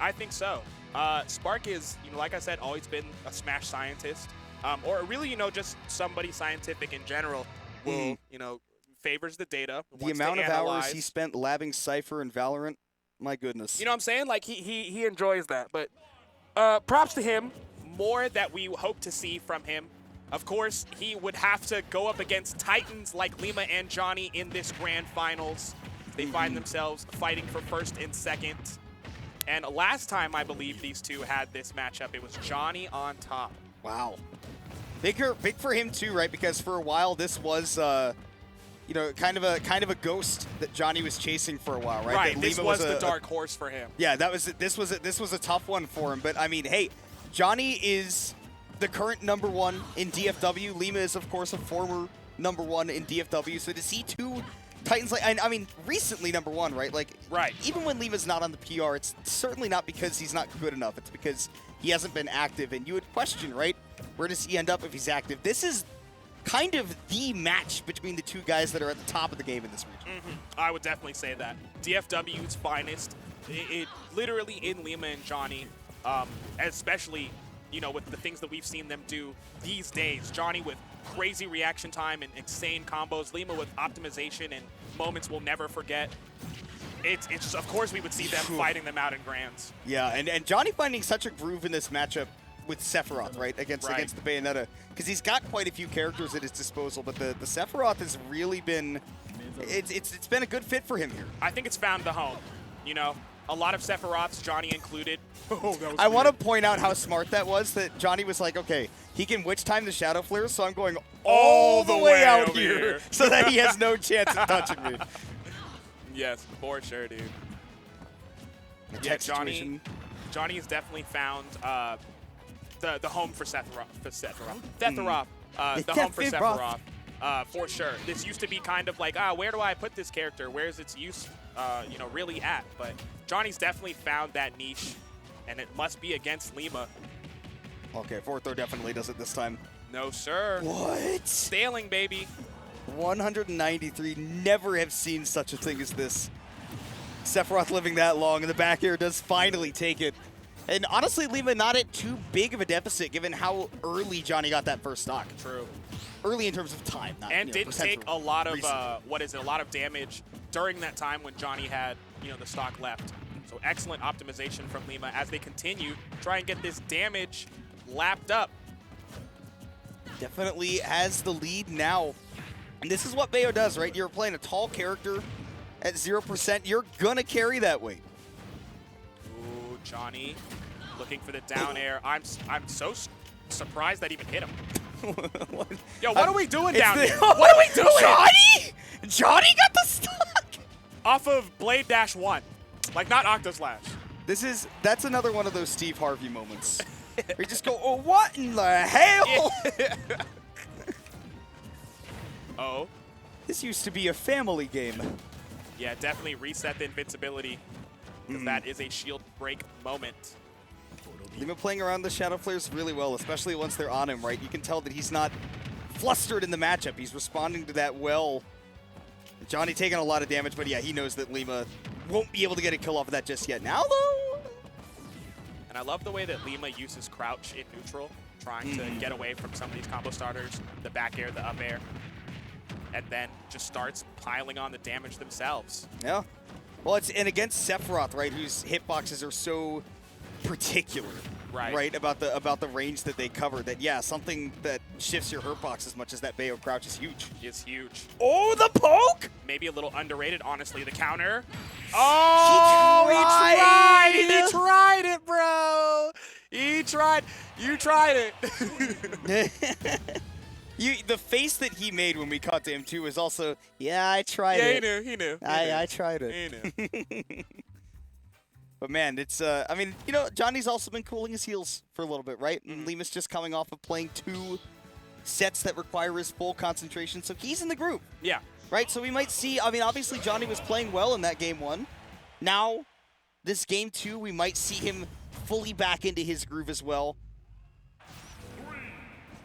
I think so. Spark is, like I said, always been a Smash scientist, or really, just somebody scientific in general. Will favors the data. The amount of hours he spent labbing Cypher and Valorant, my goodness. You know what I'm saying? Like he enjoys that. But props to him. More that we hope to see from him. Of course, he would have to go up against Titans like Lima and Jonhy in this grand finals. They find themselves fighting for first and second. And last time I believe these two had this matchup, it was Jonhy on top. Wow. Big for him too, right? Because for a while this was kind of a ghost that Jonhy was chasing for a while, right? Right. That This Lima was the dark horse for him. Yeah, this was a tough one for him. But I mean, hey, Jonhy is the current #1 in DFW. Lima is of course a former #1 in DFW. So to see two Titans, I mean, recently #1, right? Right. Even when Lima's not on the PR, it's certainly not because he's not good enough. It's because he hasn't been active. And you would question, right? Where does he end up if he's active? This is kind of the match between the two guys that are at the top of the game in this region. I would definitely say that. DFW's finest, it literally in Lima and Jonhy, especially, with the things that we've seen them do these days. Jonhy with crazy reaction time and insane combos. Lima with optimization and moments we'll never forget. It's just, of course, we would see them fighting them out in grands. Yeah, and Jonhy finding such a groove in this matchup with Sephiroth, right, against the Bayonetta, because he's got quite a few characters at his disposal, but the Sephiroth has really been, it's been a good fit for him here. I think it's found the home, A lot of Sephiroths, Jonhy included. I want to point out how smart that was, that Jonhy was like, okay, he can witch time the Shadow Flares, so I'm going all the way out here so that he has no chance of touching me. Yes, for sure, dude. Yeah, Jonhy has definitely found the home for Sephiroth. The home for Sephiroth, for sure. This used to be kind of like, where do I put this character? Where's its use, really at? But Jonny's definitely found that niche, and it must be against Lima. Okay, Fortho definitely does it this time. No, sir. What? Staling, baby. 193. Never have seen such a thing as this. Sephiroth living that long, and the back air does finally take it. And honestly, Lima not at too big of a deficit given how early Jonhy got that first stock. True. Early in terms of time. Not, and didn't take a lot of, a lot of damage during that time when Jonhy had, the stock left. So excellent optimization from Lima as they continue to try and get this damage lapped up. Definitely has the lead now. And this is what Bayo does, right? You're playing a tall character at 0%. You're going to carry that weight. Ooh, Jonhy looking for the down air. I'm so surprised that even hit him. Yo, what are we doing down here? What are we doing? Jonhy got the stock! Off of Blade Dash 1. Like, not Octoslash. That's another one of those Steve Harvey moments. Where you just go, oh, what in the hell? Oh. This used to be a family game. Yeah, definitely reset the invincibility, because that is a shield break moment. Lima playing around the Shadow Flares really well, especially once they're on him, right? You can tell that he's not flustered in the matchup. He's responding to that well. Jonhy taking a lot of damage, but yeah, he knows that Lima won't be able to get a kill off of that just yet. Now, though? And I love the way that Lima uses crouch in neutral, trying to get away from some of these combo starters, the back air, the up air, and then just starts piling on the damage themselves. Yeah. Well, and against Sephiroth, right, whose hitboxes are so particular, right, about the range that they cover, that, yeah, something that shifts your hurt box as much as that Bayo crouch is huge. It's huge. Oh, the poke! Maybe a little underrated, honestly, the counter. Oh, he tried it, bro. He tried. You tried it. The face that he made when we caught to him, too, was also, yeah, I tried it. Yeah, he knew. I tried it. He knew. But man, it's, I mean, Jonny's also been cooling his heels for a little bit, right? And Lima's just coming off of playing 2 sets that require his full concentration, so he's in the group. Yeah. Right? So we might see, I mean, obviously Jonny was playing well in that game 1. Now, this game 2, we might see him fully back into his groove as well.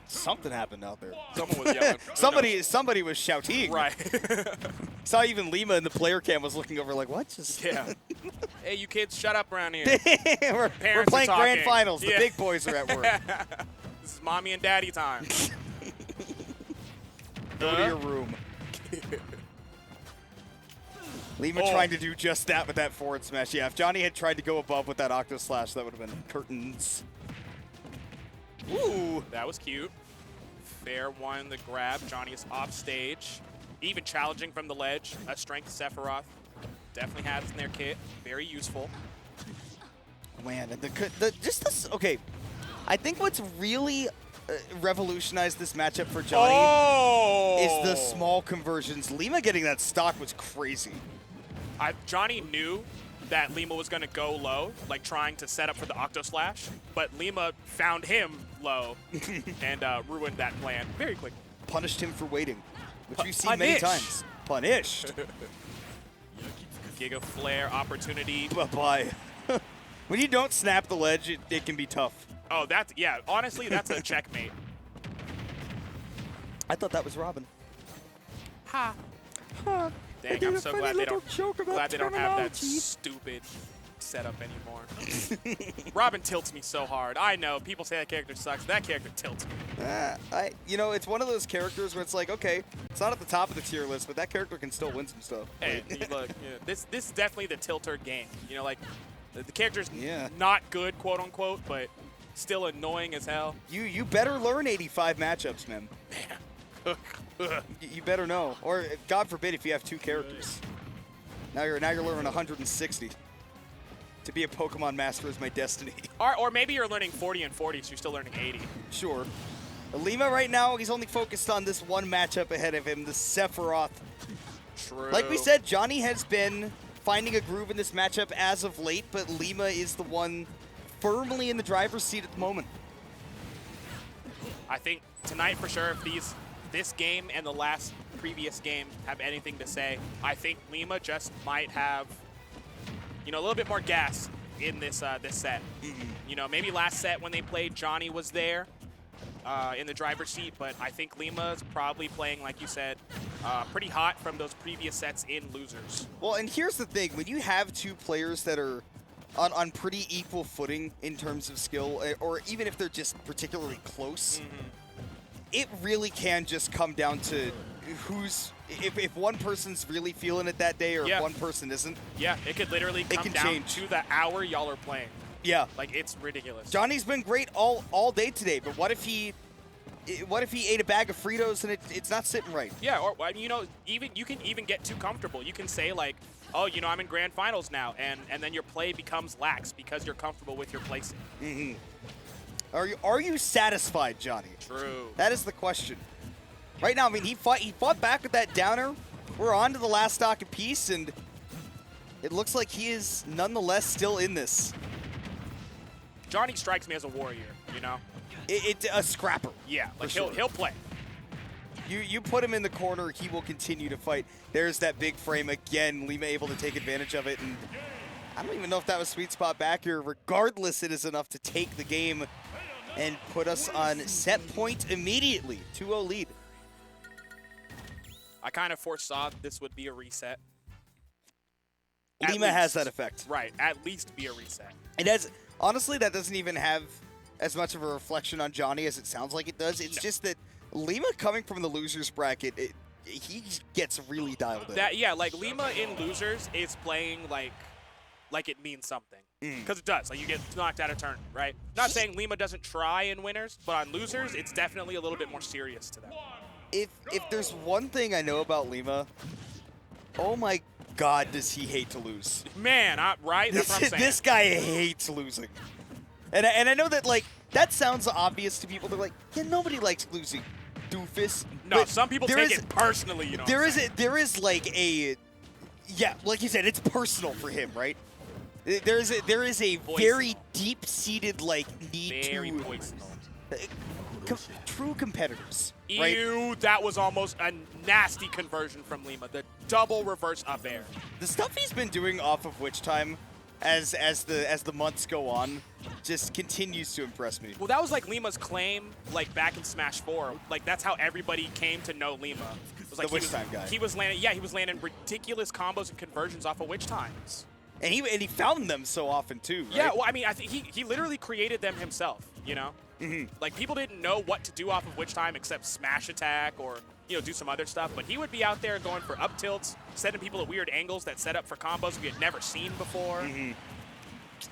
Something happened out there. Someone was yelling. Somebody was shouting. Right. Saw even Lima in the player cam was looking over like, what? Just Yeah. Hey, you kids, shut up around here. we're Parents playing are grand talking. finals. Yeah. The big boys are at work. This is mommy and daddy time. Go to your room. Lima trying to do just that with that forward smash. Yeah, if Jonhy had tried to go above with that Octo Slash, that would have been curtains. Ooh, that was cute. Fair one, the grab. Jonny is off stage. Even challenging from the ledge. A strength Sephiroth definitely has in their kit. Very useful. Man, and okay. I think what's really revolutionized this matchup for Jonny is the small conversions. Lima getting that stock was crazy. Jonny knew that Lima was going to go low, like trying to set up for the Octo Slash, but Lima found him low and ruined that plan very quickly. Punished him for waiting, which we've seen many times. Punished. Giga Flare opportunity. Bye-bye. When you don't snap the ledge, it can be tough. Oh, yeah, honestly, that's a checkmate. I thought that was Robin. Ha. Dang, I'm so glad they don't have that stupid setup anymore. Robin tilts me so hard. I know, people say that character sucks. That character tilts me. You know, it's one of those characters where it's like, okay, it's not at the top of the tier list, but that character can still win some stuff. Hey, look, this is definitely the tilter game. You know, like, the character's Yeah. not good, quote unquote, but still annoying as hell. You better learn 85 matchups, man. You better know, or God forbid if you have two characters. Now you're learning 160. To be a Pokemon master is my destiny. Or maybe you're learning 40 and 40, so you're still learning 80. Sure. Lima right now, he's only focused on this one matchup ahead of him, the Sephiroth. True. Like we said, Jonny has been finding a groove in this matchup as of late, but Lima is the one firmly in the driver's seat at the moment. I think tonight for sure, if this game and the last previous game have anything to say, I think Lima just might have, you know, a little bit more gas in this this set. You know, maybe last set when they played, Jonny was there in the driver's seat, but I think Lima's probably playing, like you said, pretty hot from those previous sets in losers. Well, and here's the thing. When you have two players that are on pretty equal footing in terms of skill, or even if they're just particularly close, it really can just come down to if one person's really feeling it that day or if one person isn't. Yeah, it could literally come down to the hour y'all are playing. Yeah. Like, it's ridiculous. Jonny's been great all day today, but what if he ate a bag of Fritos and it's not sitting right? Yeah, or, you know, you can even get too comfortable. You can say, like, oh, you know, I'm in grand finals now, and then your play becomes lax because you're comfortable with your placing. Are you satisfied, Jonny? True. That is the question. Right now, I mean, he fought back with that downer. We're on to the last stock apiece, and it looks like he is nonetheless still in this. Jonny strikes me as a warrior, you know? A scrapper. Yeah, like sure. he'll play. You put him in the corner, he will continue to fight. There's that big frame again. Lima able to take advantage of it, and I don't even know if that was sweet spot back here. Regardless, it is enough to take the game and put us on set point immediately. 2-0 lead. I kind of foresaw this would be a reset. Lima has that effect. Right, at least be a reset. It has. Honestly, that doesn't even have as much of a reflection on Jonny as it sounds like it does. It's just that Lima coming from the losers bracket, he gets really dialed in. Yeah, like Lima in losers is playing like it means something. Because it does. Like, you get knocked out of turn, right? Not saying Lima doesn't try in winners, but on losers, it's definitely a little bit more serious to them. If there's one thing I know about Lima, oh my God, does he hate to lose. Man, right? That's what I'm saying. This guy hates losing. And I know that, like, that sounds obvious to people. They're like, yeah, nobody likes losing, doofus. No, but some people take it personally, you know. There is like a, yeah, like you said, it's personal for him, right? There is a very deep-seated, like, need very to... poisonal. True competitors, Ew, right? that was almost a nasty conversion from Lima. The double reverse up air. The stuff he's been doing off of Witch Time as the months go on just continues to impress me. Well, that was like Lima's claim, like back in Smash 4. Like, that's how everybody came to know Lima. was like the Witch Time guy. He was landing ridiculous combos and conversions off of Witch Times. And he found them so often too, right? Yeah, well, I mean, I think he literally created them himself, you know? Like, people didn't know what to do off of Witch Time except smash attack or, you know, do some other stuff. But he would be out there going for up tilts, setting people at weird angles that set up for combos we had never seen before.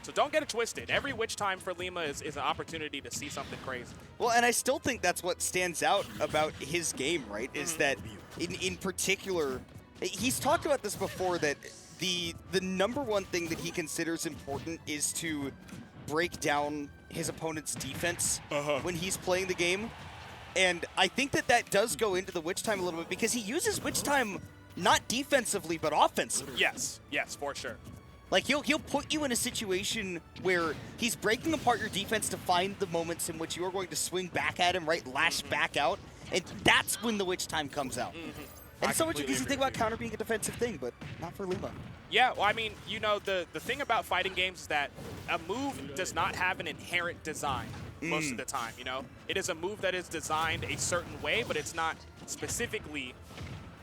So don't get it twisted. Every Witch Time for Lima is an opportunity to see something crazy. Well, and I still think that's what stands out about his game, right? Is that in particular, he's talked about this before, that the number one thing that he considers important is to break down his opponent's defense when he's playing the game. And I think that does go into the Witch Time a little bit, because he uses Witch Time not defensively but offensively. Yes, for sure. Like, he'll put you in a situation where he's breaking apart your defense to find the moments in which you're going to swing back at him, right? Lash back out. And that's when the Witch Time comes out. And so much easy thing about counter being a defensive thing, but not for Lima. Yeah, well, I mean, you know, the thing about fighting games is that a move does not have an inherent design most of the time, you know? It is a move that is designed a certain way, but it's not specifically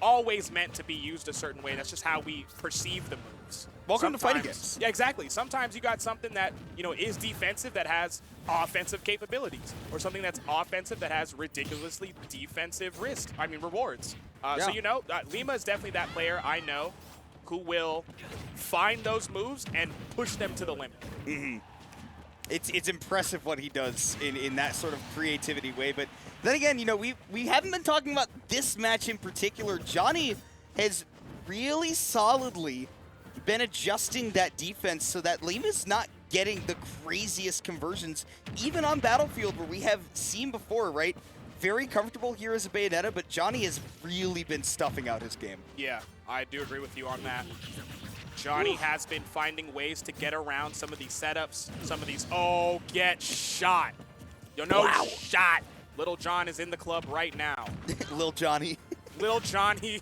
always meant to be used a certain way. That's just how we perceive the moves. Welcome to fighting games. Yeah, exactly. Sometimes you got something that, you know, is defensive that has offensive capabilities, or something that's offensive that has ridiculously defensive rewards. So, you know, Lima is definitely that player I know who will find those moves and push them to the limit. It's impressive what he does in that sort of creativity way. But then again, you know, we haven't been talking about this match in particular. Jonhy has really solidly been adjusting that defense so that Lima's not getting the craziest conversions, even on Battlefield, where we have seen before, right? Very comfortable here as a Bayonetta, but Jonhy has really been stuffing out his game. Yeah, I do agree with you on that. Jonhy has been finding ways to get around some of these setups, some of these, oh, get shot. You know, shot. Little John is in the club right now. Lil Jonhy. Lil Jonhy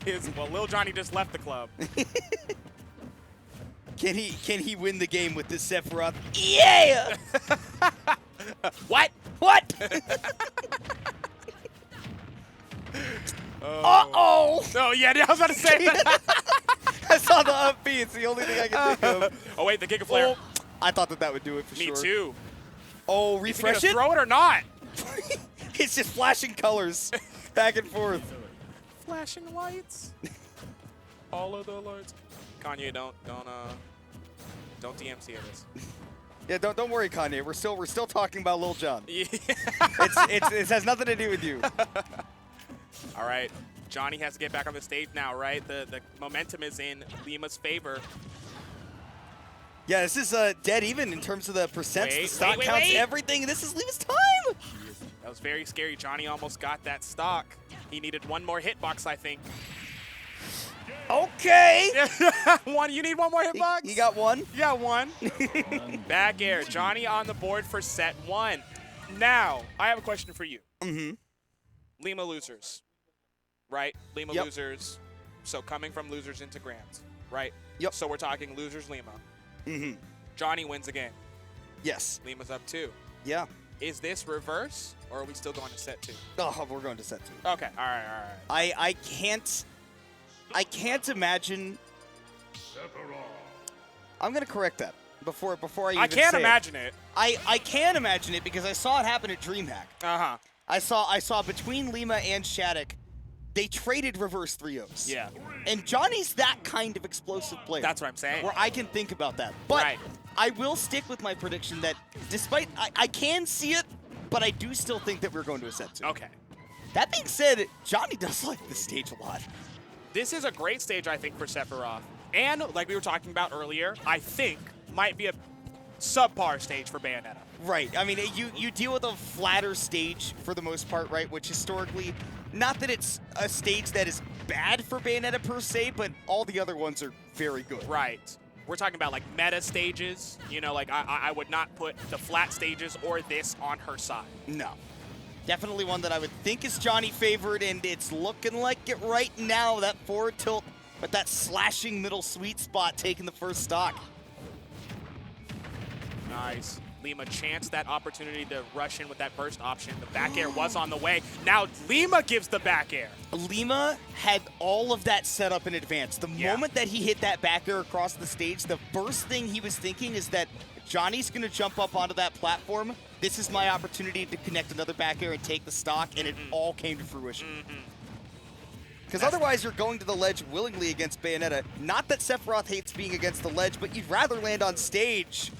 Lil Jonhy just left the club. Can he win the game with this Sephiroth? Yeah! What? Uh-oh! Oh, yeah, I was about to say that. I saw the up B. It's the only thing I can think of. Oh, wait, the Giga Flare. I thought that would do it for sure. Me too. Oh, refresh Is he it? gonna throw it or not? It's just flashing colors back and forth. Flashing lights. All of the lights. Kanye, don't DMC this. Yeah, don't worry, Kanye. We're still talking about Lil Jon. Yeah. It has nothing to do with you. All right, Jonhy has to get back on the stage now, right? The momentum is in Lima's favor. Yeah, this is dead even in terms of the percents, the stock counts, everything. This is Lima's time. That was very scary. Jonhy almost got that stock. He needed one more hitbox, I think. Okay. You need one more hitbox? You got one? You got one. Back air. Jonhy on the board for set one. Now, I have a question for you. Lima losers, right? Lima losers. So coming from losers into grands, right? Yep. So we're talking losers Lima. Jonhy wins the game. Yes. Lima's up 2. Yeah. Is this reverse, or are we still going to set 2? Oh, we're going to set 2. Okay. All right. I can't imagine. I'm gonna correct that before I even I can't say imagine it. I can imagine it because I saw it happen at DreamHack. I saw between Lima and Shattuck, they traded reverse 3-0s. Yeah. And Johnny's that kind of explosive player. That's what I'm saying. Where I can think about that. But right. I will stick with my prediction that despite I can see it, but I do still think that we're going to a set 2. Okay. That being said, Jonhy does like this stage a lot. This is a great stage, I think, for Sephiroth. And, like we were talking about earlier, I think might be a subpar stage for Bayonetta. Right. I mean, you deal with a flatter stage for the most part, right? Which historically, not that it's a stage that is bad for Bayonetta per se, but all the other ones are very good. Right. We're talking about, like, meta stages. You know, like, I would not put the flat stages or this on her side. No. Definitely one that I would think is Jonhy favored, and it's looking like it right now. That forward tilt with that slashing middle sweet spot taking the first stock. Nice. Lima chanced that opportunity to rush in with that burst option. The back air was on the way. Now Lima gives the back air. Lima had all of that set up in advance. The moment that he hit that back air across the stage, the first thing he was thinking is that Jonny's going to jump up onto that platform. This is my opportunity to connect another back air and take the stock, and it all came to fruition. Because otherwise you're going to the ledge willingly against Bayonetta. Not that Sephiroth hates being against the ledge, but you'd rather land on stage.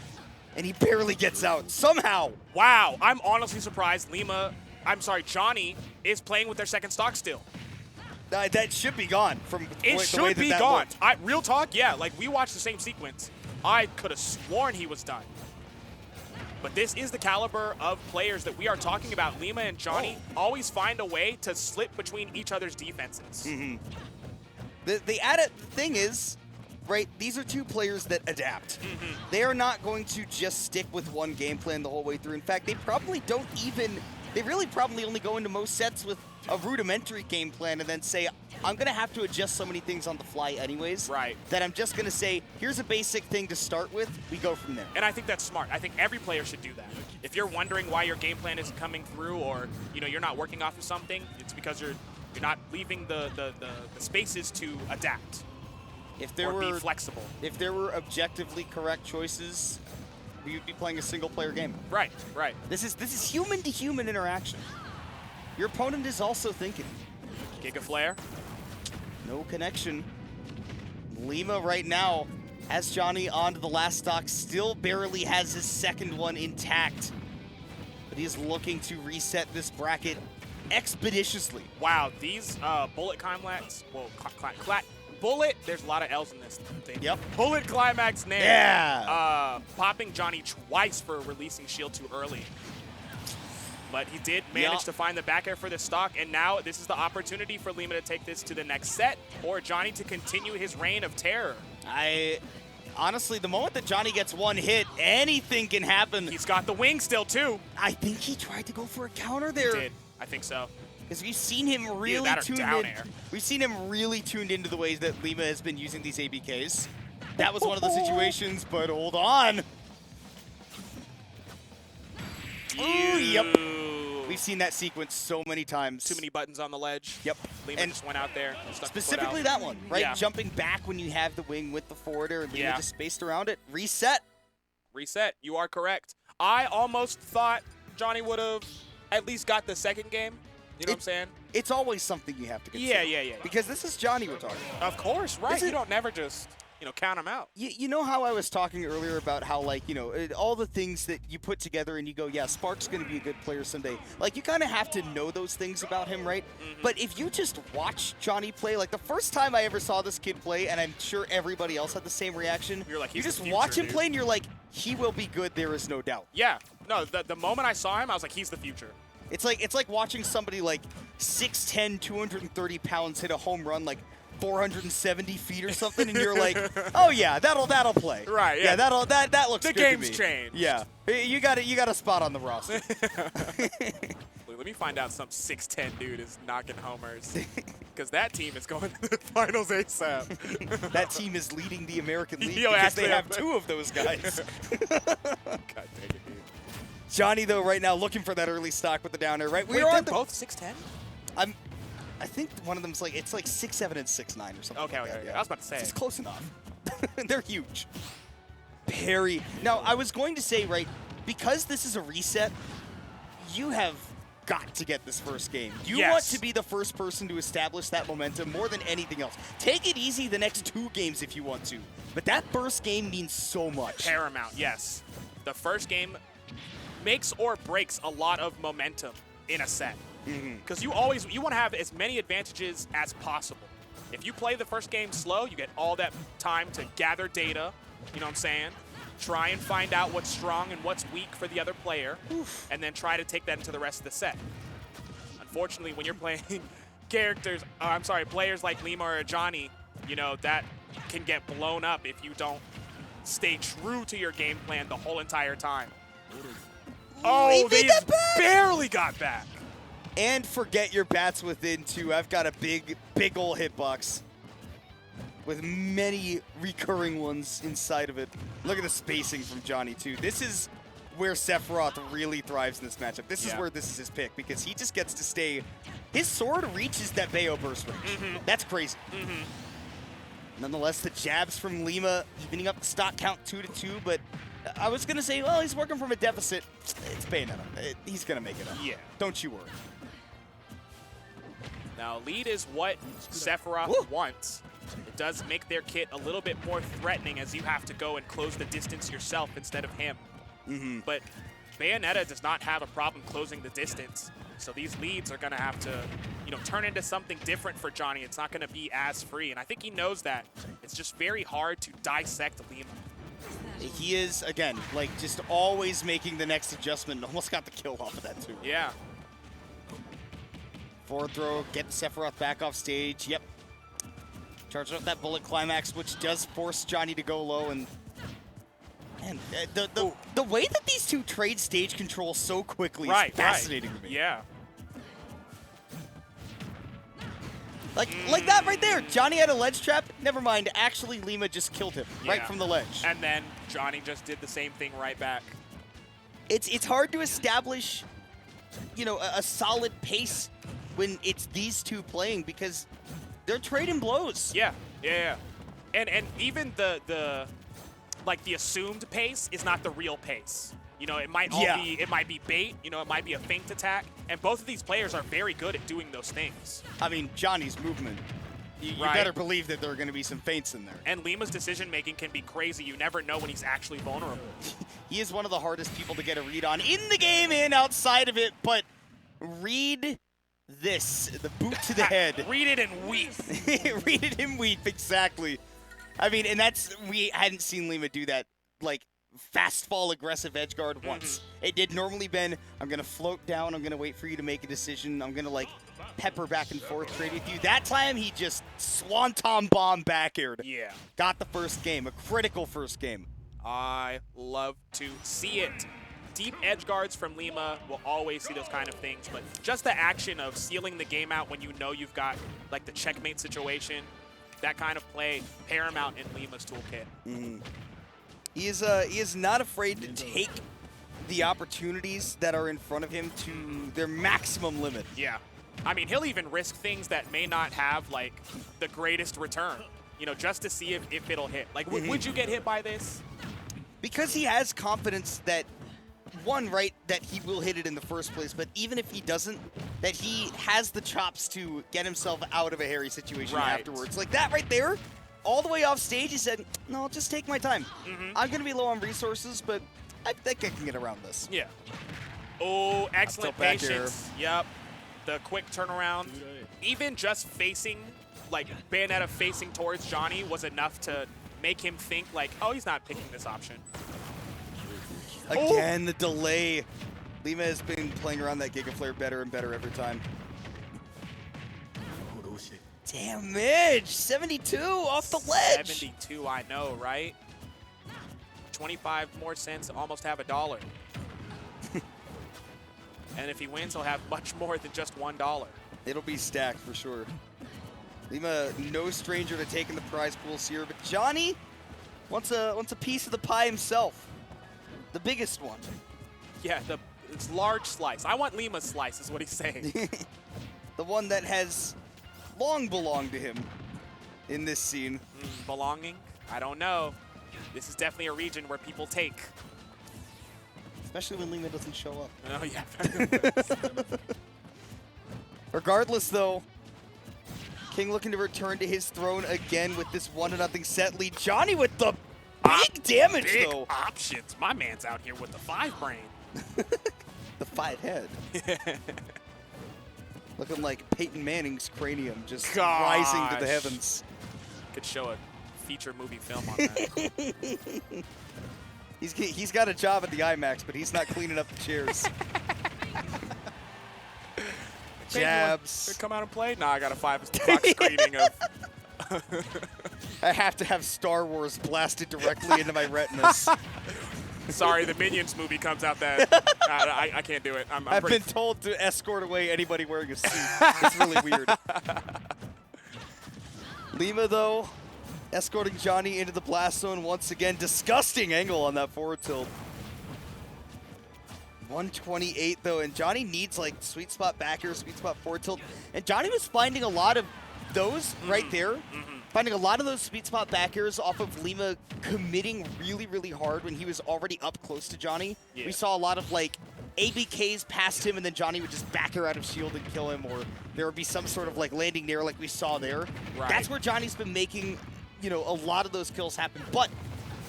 And he barely gets out, somehow. Wow, I'm honestly surprised Jonny is playing with their second stock still. That should be gone from the way that should be that gone. looked. Real talk, yeah, like we watched the same sequence. I could have sworn he was done. But this is the caliber of players that we are talking about. Lima and Jonny always find a way to slip between each other's defenses. The added thing is, right, these are two players that adapt. They are not going to just stick with one game plan the whole way through. In fact, they probably don't even, they really probably only go into most sets with a rudimentary game plan and then say, I'm going to have to adjust so many things on the fly anyways. Right. That I'm just going to say, here's a basic thing to start with. We go from there. And I think that's smart. I think every player should do that. If you're wondering why your game plan isn't coming through, or you're not working off of something, it's because you're not leaving the spaces to adapt. If there or were be flexible. If there were objectively correct choices, we would be playing a single-player game. Right, right. This is human-to-human interaction. Your opponent is also thinking. Giga Flare. No connection. Lima right now has Jonny onto the last stock, still barely has his second one intact. But he's looking to reset this bracket expeditiously. Wow, these bullet climax, bullet, there's a lot of L's in this thing. Yep. Bullet climax nair. Yeah. Popping Jonny twice for releasing shield too early. But he did manage to find the back air for the stock, and now this is the opportunity for Lima to take this to the next set, or Jonny to continue his reign of terror. Honestly, the moment that Jonny gets one hit, anything can happen. He's got the wing still, too. I think he tried to go for a counter there. He did. I think so. Because we've seen him really tuned in. We've seen him really tuned into the ways that Lima has been using these ABKs. That was one of the situations, but hold on. Ooh, yep. We've seen that sequence so many times. Too many buttons on the ledge. Yep. Lima just went out there. Specifically that one, right? Yeah. Jumping back when you have the wing with the forwarder and Lima just spaced around it. Reset. Reset. You are correct. I almost thought Jonny would have at least got the second game. You know what I'm saying? It's always something you have to consider. Yeah. Because this is Jonny we're talking about. Of course, right. You don't never just, count him out. You know how I was talking earlier about how, like, all the things that you put together and you go, yeah, Spark's going to be a good player someday. Like, you kind of have to know those things about him, right? But if you just watch Jonny play, like, the first time I ever saw this kid play, and I'm sure everybody else had the same reaction, you're like, you just watch him play and you're like, he will be good, there is no doubt. Yeah. No, the moment I saw him, I was like, he's the future. It's like watching somebody like 6'10", 230 pounds hit a home run like 470 feet or something, and you're like, oh yeah, that'll play. Right. Yeah. That looks good to me. The game's changed. Yeah. You got a spot on the roster. Let me find out some 6'10" dude is knocking homers, because that team is going to the finals ASAP. That team is leading the American League because they have two of those guys. God dang it, dude. Jonny, though, right now looking for that early stock with the down air, right? Wait, they're both 6'10"? I think one of them's like, it's like 6'7" and 6'9" or something. Okay, like that. I was about to say. It's close enough. They're huge. Parry. Now, I was going to say, right, because this is a reset, you have got to get this first game. You want to be the first person to establish that momentum more than anything else. Take it easy the next 2 games if you want to. But that first game means so much. Paramount, yes. The first game makes or breaks a lot of momentum in a set. Because you want to have as many advantages as possible. If you play the first game slow, you get all that time to gather data, you know what I'm saying? Try and find out what's strong and what's weak for the other player, and then try to take that into the rest of the set. Unfortunately, when you're playing players like Lima or Jonny, that can get blown up if you don't stay true to your game plan the whole entire time. Oh, they barely got back. And forget your bats within, too. I've got a big ol' hitbox with many recurring ones inside of it. Look at the spacing from Jonny, too. This is where Sephiroth really thrives in this matchup. This is where this is his pick, because he just gets to stay. His sword reaches that Bayo burst range. That's crazy. Nonetheless, the jabs from Lima evening up the stock count 2-2, but I was going to say, well, he's working from a deficit. It's Bayonetta. He's going to make it up. Yeah. Don't you worry. Now, lead is what Sephiroth wants. It does make their kit a little bit more threatening as you have to go and close the distance yourself instead of him. But Bayonetta does not have a problem closing the distance. So these leads are going to have to, you know, turn into something different for Jonhy. It's not going to be as free, and I think he knows that. It's just very hard to dissect Lima. He is, again, like, just always making the next adjustment, and almost got the kill off of that, too. Yeah. Forward throw, get Sephiroth back off stage. Yep. Charge up that bullet climax, which does force Jonhy to go low, and man, the way that these two trade stage control so quickly is fascinating to me. Yeah. Like that right there. Jonhy had a ledge trap. Never mind. Actually, Lima just killed him right from the ledge. And then Jonhy just did the same thing right back. It's hard to establish, you know, a solid pace when it's these two playing, because they're trading blows. Yeah. And even the assumed pace is not the real pace. You know, it might be bait, you know, it might be a feint attack, and both of these players are very good at doing those things. I mean, Jonny's movement, you better believe that there are going to be some feints in there. And Lima's decision making can be crazy. You never know when he's actually vulnerable. He is one of the hardest people to get a read on in the game and outside of it, but read this, the boot to the head. Read it and weep. Read it and weep, exactly. I mean, and we hadn't seen Lima do that, like, fast fall aggressive edge guard once. It did normally been, I'm going to float down, I'm going to wait for you to make a decision, I'm going to, like, pepper back and forth trade with you. That time, he just swanton bomb back aired. Yeah. Got the first game, a critical first game. I love to see it. Deep edge guards from Lima will always see those kind of things, but just the action of sealing the game out when you know you've got, like, the checkmate situation, that kind of play, paramount in Lima's toolkit. He is not afraid to take the opportunities that are in front of him to their maximum limit. Yeah. I mean, he'll even risk things that may not have, like, the greatest return, you know, just to see if it'll hit. Like, would you get hit by this? Because he has confidence that, one, that he will hit it in the first place, but even if he doesn't, that he has the chops to get himself out of a hairy situation afterwards. Like that right there, all the way off stage, he said, no, I'll just take my time. I'm going to be low on resources, but I think I can get around this. Yeah. Oh, excellent patience. Yep. The quick turnaround. Even just facing, like, Bayonetta facing towards Jonhy was enough to make him think, like, oh, he's not picking this option. Again, the delay. Lima has been playing around that Giga Flare better and better every time. Damage! 72 off the ledge! 72, I know, right? 25 more cents, almost have $1. And if he wins, he'll have much more than just $1. It'll be stacked for sure. Lima, no stranger to taking the prize pools here, but Jonhy wants a piece of the pie himself. The biggest one. Yeah, it's large slice. I want Lima's slice, is what he's saying. The one that has long belonged to him in this scene. Belonging? I don't know. This is definitely a region where people take. Especially when Lima doesn't show up. Oh, yeah. Regardless, though, King looking to return to his throne again with this 1-0 set lead. Jonhy with the big damage, though. Options. My man's out here with the 5 brain. The 5 head. Looking like Peyton Manning's cranium just rising to the heavens. Could show a feature movie film on that. He's got a job at the IMAX, but he's not cleaning up the chairs. Jabs. Come out and play? Nah, I got a 5 o'clock screening of. I have to have Star Wars blasted directly into my retinas. Sorry, the Minions movie comes out that I can't do it. I've been told to escort away anybody wearing a suit. It's really weird. Lima, though, escorting Jonhy into the blast zone once again. Disgusting angle on that forward tilt. 128 though, and Jonny needs like sweet spot back air, sweet spot forward tilt, and Jonny was finding a lot of those right there, finding a lot of those sweet spot back airs off of Lima committing really, really hard when he was already up close to Jonny. Yeah. We saw a lot of like ABKs past him, and then Jonny would just back air out of shield and kill him, or there would be some sort of like landing near like we saw there. Right. That's where Johnny's been making, you know, a lot of those kills happen, but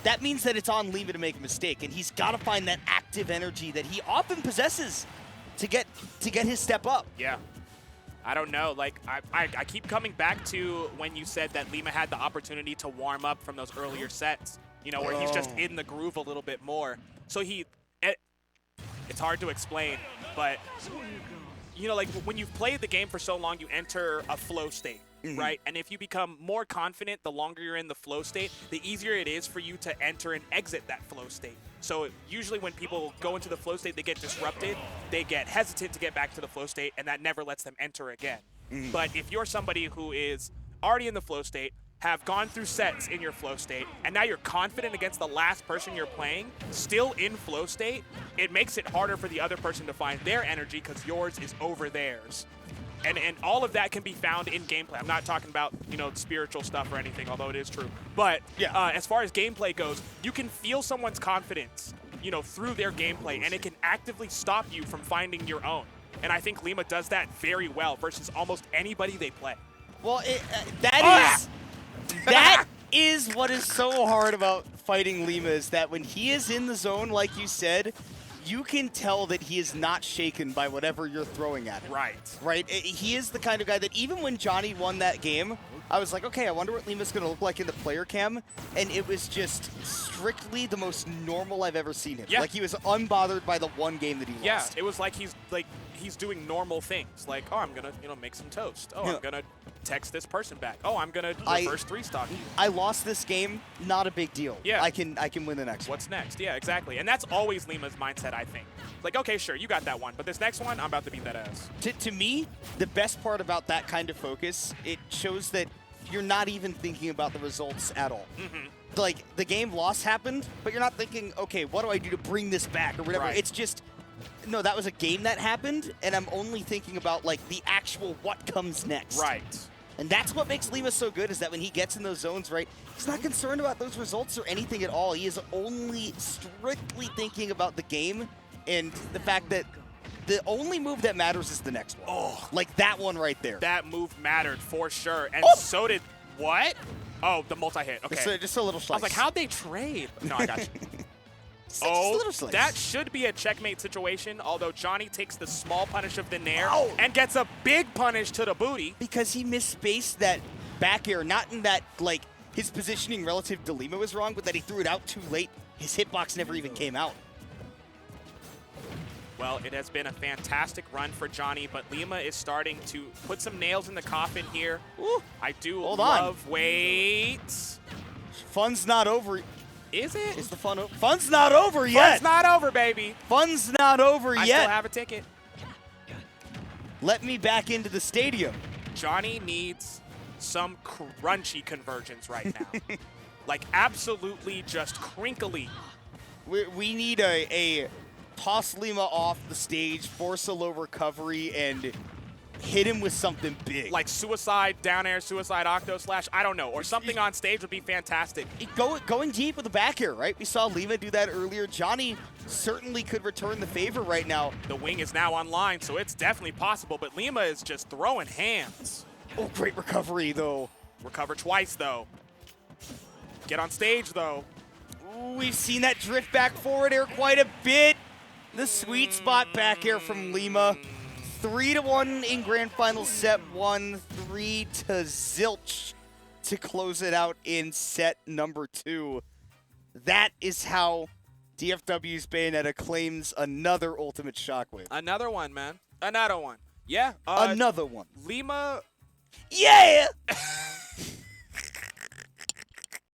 that means that it's on Lima to make a mistake, and he's got to find that active energy that he often possesses to get his step up. Yeah. I don't know. Like, I keep coming back to when you said that Lima had the opportunity to warm up from those earlier sets, you know, where he's just in the groove a little bit more. So it's hard to explain, but, you know, like when you've played the game for so long, you enter a flow state. Right? And if you become more confident the longer you're in the flow state, the easier it is for you to enter and exit that flow state. So usually when people go into the flow state, they get disrupted, they get hesitant to get back to the flow state, and that never lets them enter again. But if you're somebody who is already in the flow state, have gone through sets in your flow state, and now you're confident against the last person you're playing, still in flow state, it makes it harder for the other person to find their energy because yours is over theirs. And all of that can be found in gameplay. I'm not talking about, you know, spiritual stuff or anything, although it is true. But yeah. As far as gameplay goes, you can feel someone's confidence, you know, through their gameplay, and it can actively stop you from finding your own. And I think Lima does that very well versus almost anybody they play. Well, that is what is so hard about fighting Lima, is that when he is in the zone, like you said, you can tell that he is not shaken by whatever you're throwing at him. Right? He is the kind of guy that even when Jonny won that game, I was like, okay, I wonder what Lima's going to look like in the player cam. And it was just strictly the most normal I've ever seen him. Yeah. Like, he was unbothered by the one game that he lost. Yeah, it was like he's doing normal things. Like, oh, I'm going to, you know, make some toast. Oh, I'm going to text this person back. Oh, I'm going to reverse three-stock you. I lost this game, not a big deal. Yeah. I can win the next one. What's next? Yeah, exactly. And that's always Lima's mindset, I think. Like, okay, sure, you got that one, but this next one, I'm about to beat that ass. To me, the best part about that kind of focus, it shows that you're not even thinking about the results at all. Like, the game loss happened, but you're not thinking, okay, what do I do to bring this back or whatever. Right. It's just, no, that was a game that happened, and I'm only thinking about, like, the actual what comes next. Right. And that's what makes Lima so good, is that when he gets in those zones, right, he's not concerned about those results or anything at all. He is only strictly thinking about the game and the fact that the only move that matters is the next one. Oh. Like that one right there. That move mattered for sure. And so did what? Oh, the multi-hit. Okay. Just a little slice. I was like, how'd they trade? No, I got you. Just a little slice. That should be a checkmate situation, although Jonny takes the small punish of the nair and gets a big punish to the booty. Because he misspaced that back air, not in that, like, his positioning relative to Lima was wrong, but that he threw it out too late. His hitbox never even came out. Well, it has been a fantastic run for Jonny, but Lima is starting to put some nails in the coffin here. Ooh, I do love. Wait. Fun's not over. Is it? Is the fun over? Fun's not over yet. Fun's not over, baby. Fun's not over yet. I still have a ticket. Let me back into the stadium. Jonny needs some crunchy conversions right now. Like, absolutely just crinkly. We need a toss Lima off the stage, force a low recovery, and hit him with something big. Like suicide, down air, suicide, octo slash, I don't know. Or something on stage would be fantastic. Going deep with the back air, right? We saw Lima do that earlier. Jonny certainly could return the favor right now. The wing is now online, so it's definitely possible, but Lima is just throwing hands. Oh, great recovery, though. Recover twice, though. Get on stage, though. Ooh, we've seen that drift back forward air quite a bit. The sweet spot back air from Lima. 3-1 in Grand Final set 1, 3-0 to close it out in set number 2. That is how DFW's Bayonetta claims another Ultimate Shockwave. Another one, man. Another one. Yeah. Another one. Lima. Yeah!